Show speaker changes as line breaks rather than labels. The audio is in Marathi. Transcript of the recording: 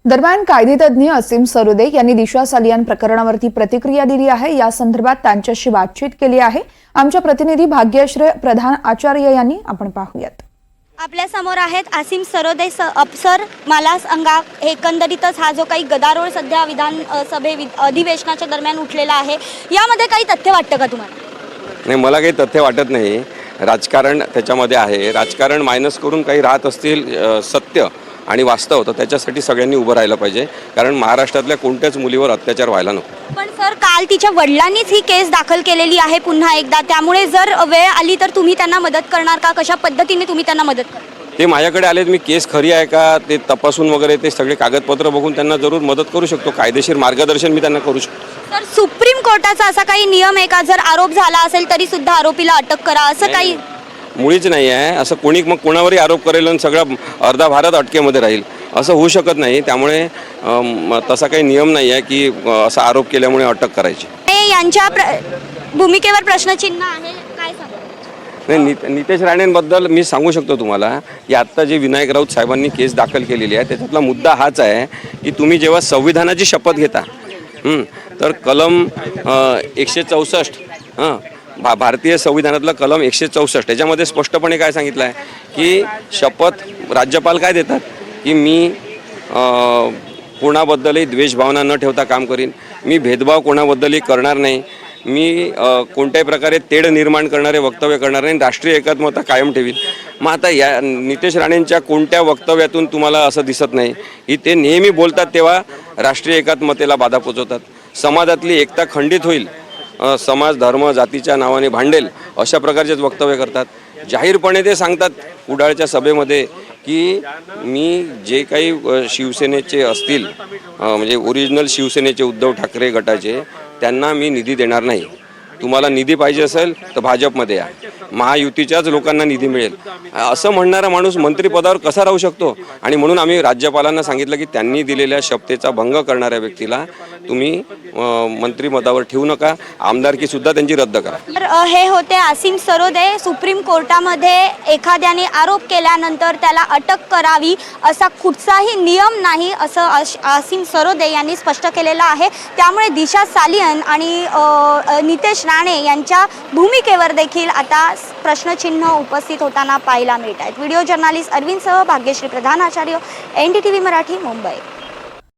दरम्यान कायदेतज्ञ असीम सरोदे यांनी दिशा सालियान प्रकरणावरती प्रतिक्रिया दिली आहे। या संदर्भात त्यांच्याशी बातचीत केली आहे। आमच्या प्रतिनिधी भाग्यश्री प्रधान आचार्य यांनी आपण पाहूयात।
आपल्या समोर आहेत असीम सरोदे सर, मला सांगा एकंदरीतच हा जो काही गदारोळ सध्या विधानसभे अधिवेशनाच्या दरम्यान उठलेला आहे, यामध्ये काही तथ्य वाटतं का तुम्हाला?
नाही, मला काही तथ्य वाटत नाही। राजकारण त्याच्यामध्ये आहे, राजकारण मायनस करून काही राहत असतील सत्य आणि वास्तव, तर त्याच्यासाठी सगळ्यांनी उभं राहिलं पाहिजे, कारण महाराष्ट्रातल्या कोणत्याच मुलीवर अत्याचार व्हायला नको।
पण सर, काल तिच्या वडिलांनीच ही केस दाखल केलेली आहे पुन्हा एकदा, त्यामुळे जर वेळ आली तर तुम्ही त्यांना मदत करणार का? कशा पद्धतीने तुम्ही त्यांना मदत करणार?
ते माझ्याकडे आलेत, मी केस खरी आहे का ते तपासून वगैरे ते सगळे कागदपत्र बघून त्यांना जरूर मदत करू शकतो, कायदेशीर मार्गदर्शन मी त्यांना करू शकतो।
तर सुप्रीम कोर्टाचा असा काही नियम आहे का, जर आरोप झाला असेल तरी सुद्धा आरोपीला अटक करा, असं काही?
मुळीच नाही आहे असं। कोणी मग कोणावरही आरोप करेल आणि सगळा अर्धा भारत अटकेमध्ये राहील, असं होऊ शकत नाही। त्यामुळे तसा काही नियम नाही आहे की असा आरोप केल्यामुळे अटक करायची।
यांच्या भूमिकेवर प्रश्नचिन्ह आहे, काय सांगा?
नाही, नितेश राणेंबद्दल मी सांगू शकतो तुम्हाला की आत्ता जे विनायक राऊत साहेबांनी केस दाखल केलेली आहे, त्याच्यातला मुद्दा हाच आहे की तुम्ही जेव्हा संविधानाची शपथ घेता तर कलम 164 भारतीय संविधानातलं कलम 164 त्याच्यामध्ये स्पष्टपणे काय सांगितलं आहे की शपथ राज्यपाल काय देतात की मी कोणाबद्दलही द्वेषभावना न ठेवता काम करीन, मी भेदभाव कोणाबद्दलही करणार नाही, मी कोणत्याही प्रकारे तेढ निर्माण करणारे वक्तव्य करणार नाही, राष्ट्रीय एकात्मता कायम ठेवीन। मग आता या नितेश राणेंच्या कोणत्या वक्तव्यातून तुम्हाला असं दिसत नाही की ते नेहमी बोलतात तेव्हा राष्ट्रीय एकात्मतेला बाधा पोचवतात, समाजातली एकता खंडित होईल, समाज धर्म जातीच्या नावाने भांडेल, अशा प्रकारचेच वक्तव्य करतात। जाहीरपणे ते सांगतात कुडाळच्या सभेमध्ये की मी जे काही शिवसेनेचे असतील म्हणजे ओरिजिनल शिवसेनेचे उद्धव ठाकरे गटाचे, त्यांना मी निधी देणार नाही। तुम्हाला निधी पाहिजे असेल तर भाजपमध्ये या, महायुतीच्याच लोकांना निधी मिळेल, असं म्हणणारा माणूस मंत्रिपदावर कसा राहू शकतो? आणि म्हणून आम्ही राज्यपालांना सांगितलं की त्यांनी दिलेल्या शपथेचा भंग करणाऱ्या व्यक्तीला तुम्ही मंत्रिपदावर ठेवू नका, आमदारकी सुद्धा त्यांची रद्द करा।
तर हे होते असीम सरोदे। सुप्रीम कोर्टामध्ये एखाद्याने आरोप केल्यानंतर त्याला अटक करावी असा कुठचाही नियम नाही, असं असीम सरोदे यांनी स्पष्ट केलेलं आहे। त्यामुळे दिशा सालियन आणि नितेश राणे यांच्या भूमिकेवर देखील आता प्रश्नचिन्ह उपस्थित होताना पाहायला मिळत आहेत। व्हिडिओ जर्नलिस्ट अरविंदसह भाग्यश्री प्रधान आचार्य, NDTV मराठी, मुंबई।